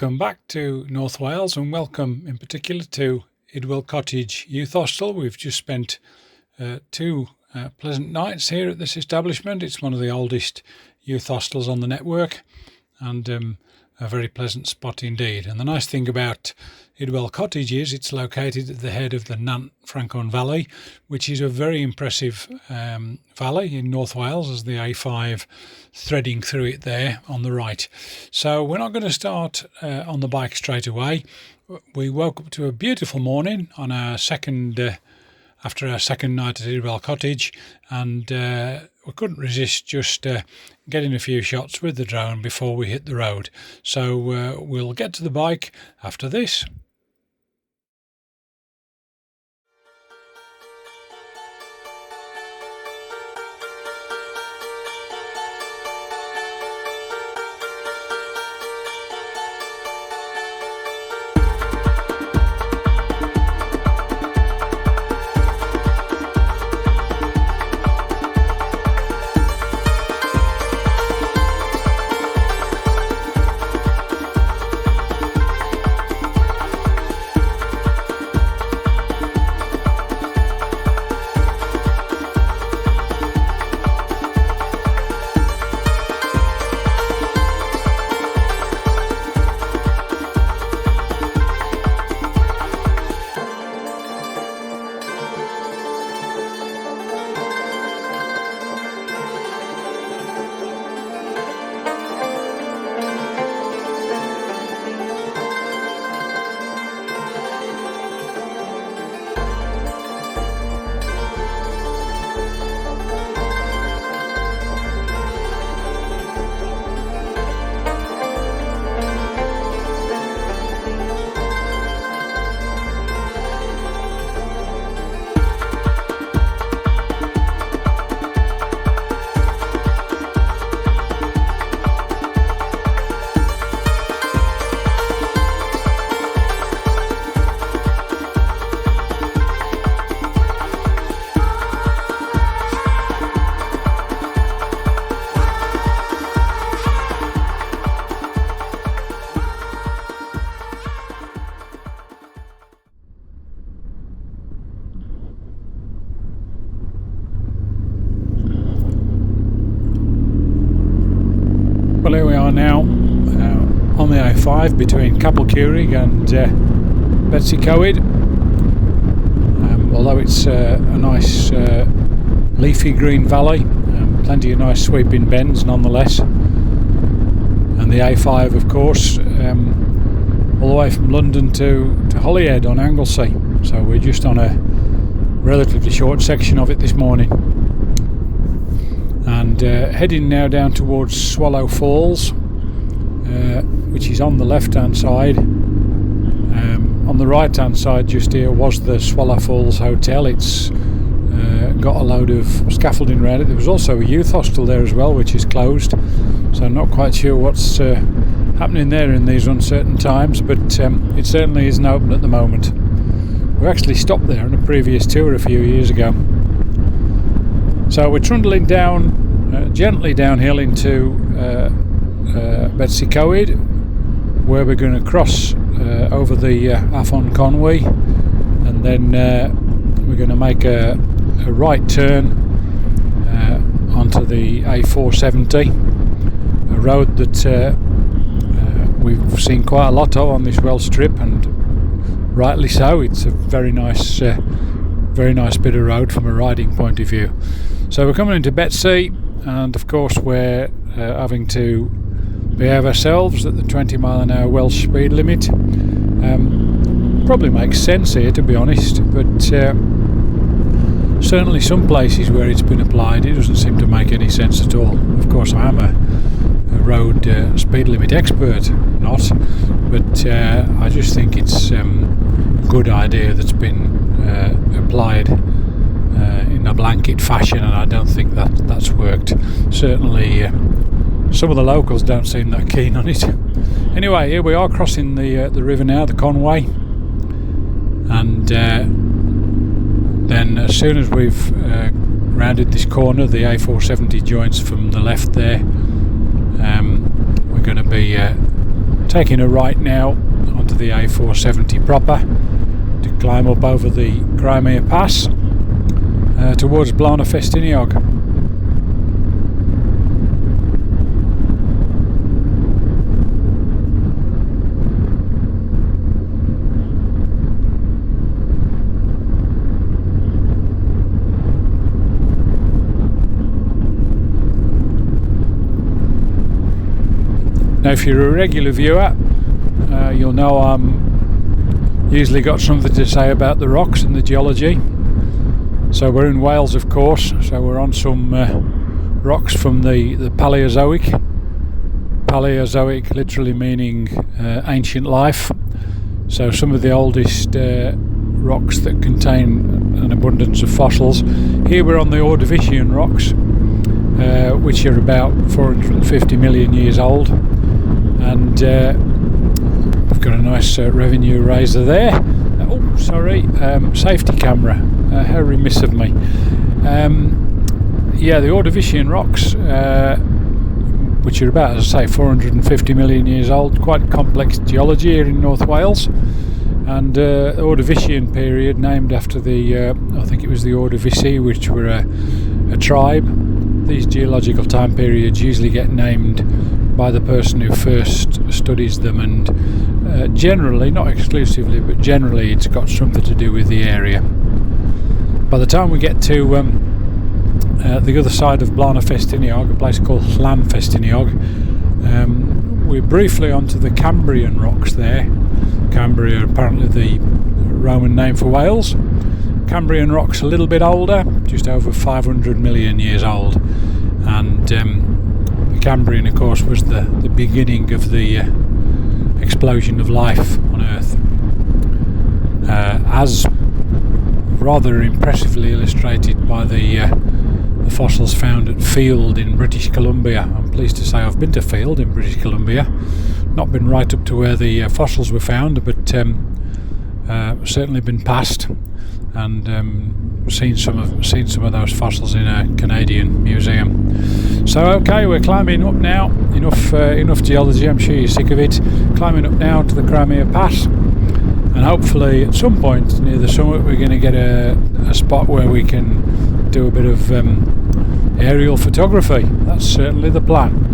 Welcome back to North Wales, and welcome in particular to Idwal Cottage Youth Hostel. We've just spent two pleasant nights here at this establishment. It's one of the oldest youth hostels on the network, and a very pleasant spot indeed. And the nice thing about Idwal Cottage is it's located at the head of the Nant Francon Valley, which is a very impressive valley in North Wales, as the A5 threading through it there on the right. So we're not going to start on the bike straight away. We woke up to a beautiful morning on our after our second night at Idwal Cottage, and we couldn't resist just getting a few shots with the drone before we hit the road. So we'll get to the bike after this. Well, here we are now on the A5 between Capel and Betsy Coed. Although it's a nice leafy green valley, plenty of nice sweeping bends nonetheless. And the A5, of course, all the way from London to Holyhead on Anglesey. So we're just on a relatively short section of it this morning. And heading now down towards Swallow Falls, which is on the left hand side. On the right hand side just here was the Swallow Falls Hotel. It's got a load of scaffolding around it. There was also a youth hostel there as well, which is closed, so I'm not quite sure what's happening there in these uncertain times, but it certainly isn't open at the moment. We actually stopped there on a previous tour a few years ago. So we're trundling down, gently downhill into Betsy Coed, where we're going to cross over the Afon Conwy, and then we're going to make a right turn onto the A470, a road that we've seen quite a lot of on this Welsh trip, and rightly so. It's a very nice bit of road from a riding point of view. So we're coming into Betsy, and of course we're having to behave ourselves at the 20-mile-an-hour Welsh speed limit. Probably makes sense here, to be honest, but certainly some places where it's been applied it doesn't seem to make any sense at all. Of course I am a road speed limit expert, not, but I just think it's a good idea that's been applied in a blanket fashion, and I don't think that's worked. Certainly some of the locals don't seem that keen on it. Anyway, here we are crossing the river now, the Conwy, and then as soon as we've rounded this corner, the A470 joins from the left there. We're going to be taking a right now onto the A470 proper to climb up over the Crimea Pass towards Bala Festiniog. Now, if you're a regular viewer, you'll know I'm usually got something to say about the rocks and the geology. So we're in Wales, of course, so we're on some rocks from the Paleozoic. Paleozoic literally meaning ancient life. So some of the oldest rocks that contain an abundance of fossils. Here we're on the Ordovician rocks, which are about 450 million years old. And we've got a nice revenue raiser there. Oh, sorry, safety camera. How remiss of me. Yeah, the Ordovician rocks, which are about, as I say, 450 million years old. Quite complex geology here in North Wales. And Ordovician period, named after the, I think it was the Ordovici, which were a tribe. These geological time periods usually get named by the person who first studies them, and generally, not exclusively, but generally it's got something to do with the area. By the time we get to the other side of Bala Festiniog, a place called Llan Festiniog, we're briefly onto the Cambrian rocks there. Cambria, apparently the Roman name for Wales. Cambrian rocks a little bit older, just over 500 million years old, and the Cambrian, of course, was the beginning of the explosion of life on Earth, as rather impressively illustrated by the fossils found at Field in British Columbia. I'm pleased to say I've been to Field in British Columbia, not been right up to where the fossils were found, but certainly been past and seen some of those fossils in a Canadian museum. So okay, we're climbing up now. Enough geology. I'm sure you're sick of it. Climbing up now to the Crimea Pass, and hopefully at some point near the summit we're going to get a spot where we can do a bit of aerial photography. That's certainly the plan.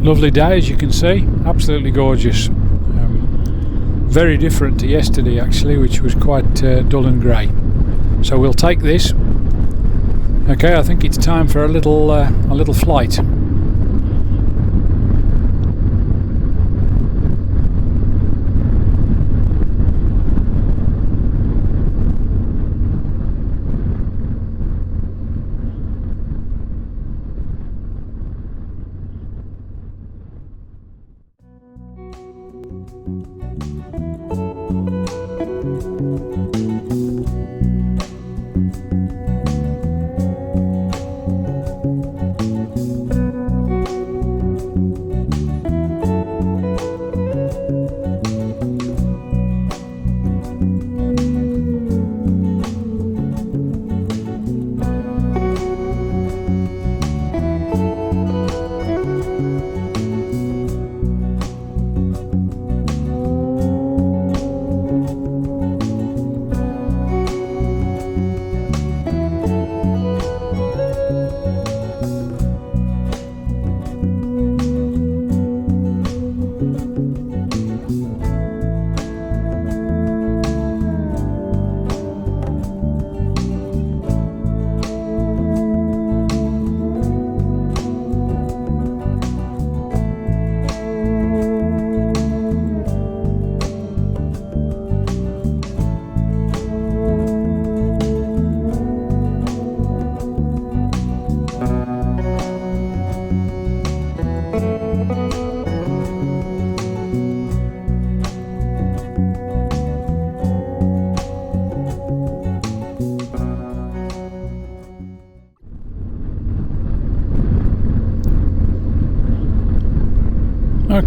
Lovely day, as you can see, absolutely gorgeous. Very different to yesterday actually, which was quite dull and grey. So we'll take this. Okay, I think it's time for a little flight.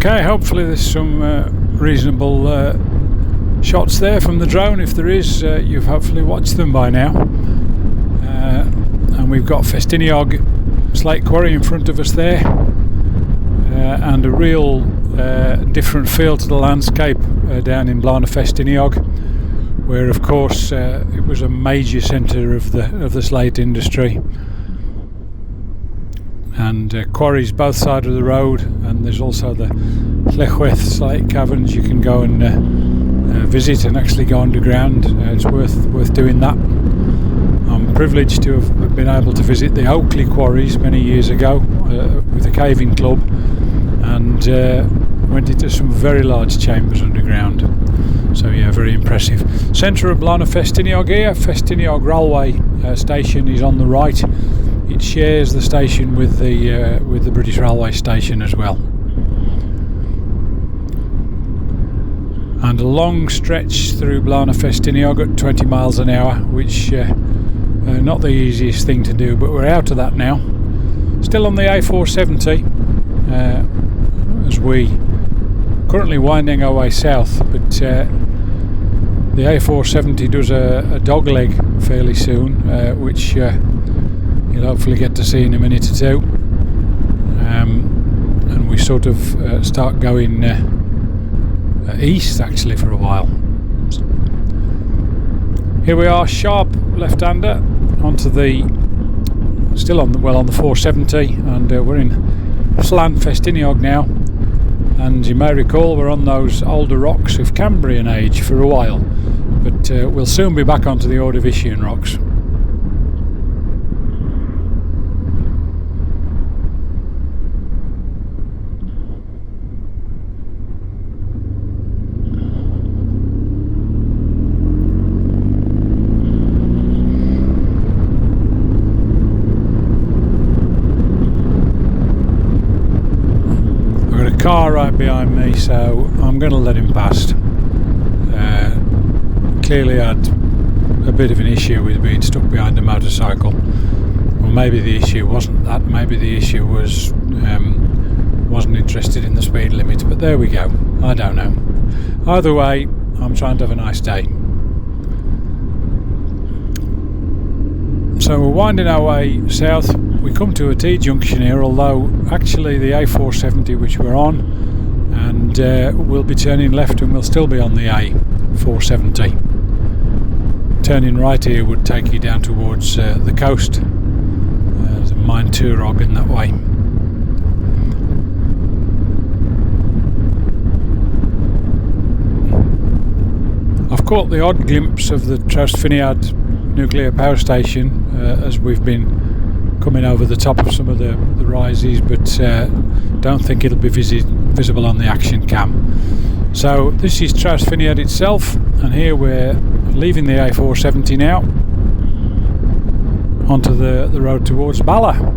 Okay, hopefully there's some reasonable shots there from the drone. If there is, you've hopefully watched them by now. And we've got Festiniog slate quarry in front of us there, and a real different feel to the landscape down in Bala Festiniog, where of course it was a major centre of the slate industry. And quarries both sides of the road, and there's also the Llechweth slate caverns you can go and visit and actually go underground. It's worth doing that. I'm privileged to have been able to visit the Oakley quarries many years ago with the caving club, and went into some very large chambers underground. So yeah, very impressive. Centre of Bala Festiniog here. Festiniog railway station is on the right. It shares the station with the British Railway station as well. And a long stretch through Bala Festiniog at 20 miles an hour, which not the easiest thing to do, but we're out of that now. Still on the A470 as we currently winding our way south, but the A470 does a dog leg fairly soon, which you'll hopefully get to see in a minute or two, and we sort of start going east actually for a while. Here we are, sharp left-hander onto the still on the 470, and we're in Flan Festiniog now, and you may recall we're on those older rocks of Cambrian age for a while, but we'll soon be back onto the Ordovician rocks. Car right behind me, so I'm going to let him past. Clearly had a bit of an issue with being stuck behind a motorcycle. Well, maybe the issue wasn't that, maybe the issue was wasn't interested in the speed limit, but there we go, I don't know. Either way, I'm trying to have a nice day. So we're winding our way south. We come to a T-junction here, although actually the A470 which we're on, and we'll be turning left and we'll still be on the A470. Turning right here would take you down towards the coast, the Mine Turog in that way. I've caught the odd glimpse of the Trausfiniad nuclear power station as we've been coming over the top of some of the rises, but don't think it'll be visible on the action cam. So this is Trausfiniad itself, and here we're leaving the A470 now onto the road towards Bala.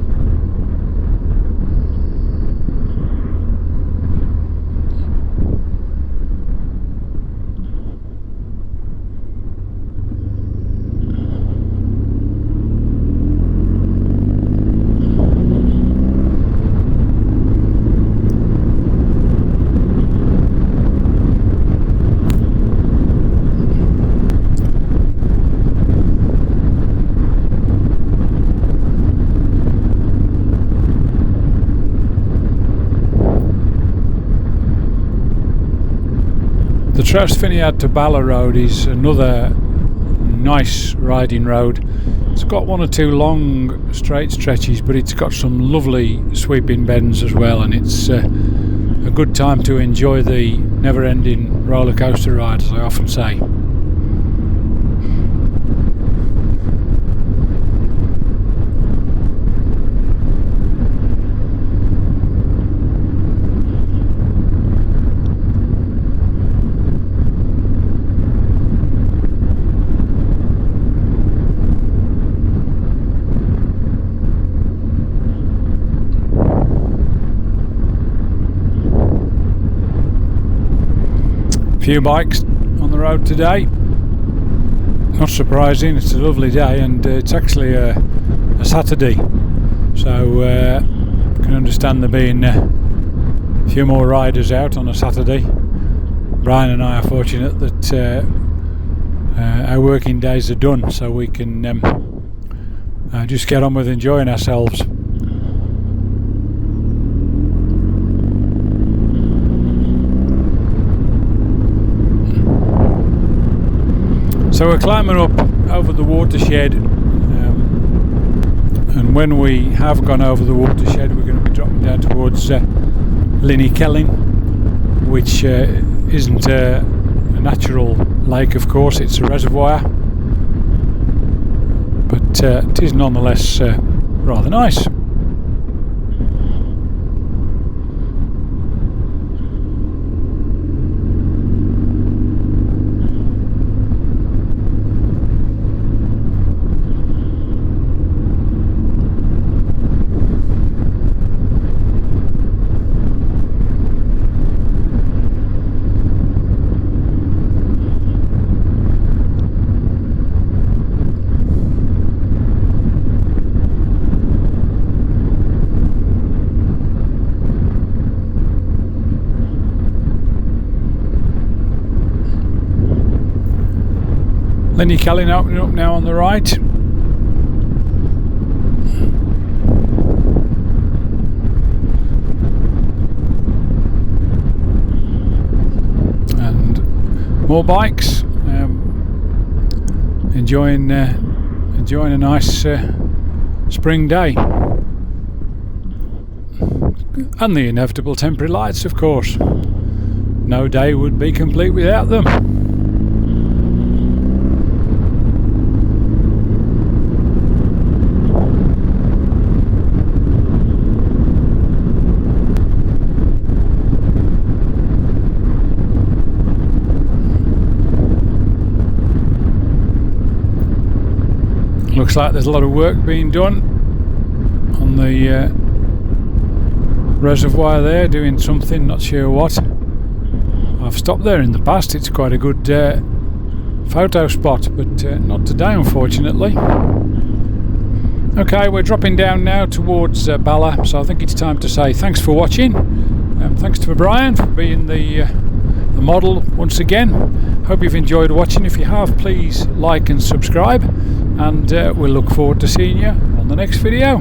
The Trausfiniad to Bala road is another nice riding road. It's got one or two long straight stretches, but it's got some lovely sweeping bends as well, and it's a good time to enjoy the never-ending roller coaster ride, as I often say. Few bikes on the road today. Not surprising, it's a lovely day, and it's actually a Saturday, so I can understand there being few more riders out on a Saturday. Brian and I are fortunate that our working days are done, so we can just get on with enjoying ourselves. So we're climbing up over the watershed, and when we have gone over the watershed, we're going to be dropping down towards Kelling, which isn't a natural lake, of course. It's a reservoir, but it is nonetheless rather nice. Kelling opening up now on the right. And more bikes, enjoying a nice spring day. And the inevitable temporary lights, of course. No day would be complete without them. Looks like there's a lot of work being done on the reservoir there, doing something, not sure what. I've stopped there in the past. It's quite a good photo spot, but not today, unfortunately. Okay, we're dropping down now towards Bala, so I think it's time to say thanks for watching. Thanks to Brian for being the model once again. Hope you've enjoyed watching. If you have, please like and subscribe, and we'll look forward to seeing you on the next video.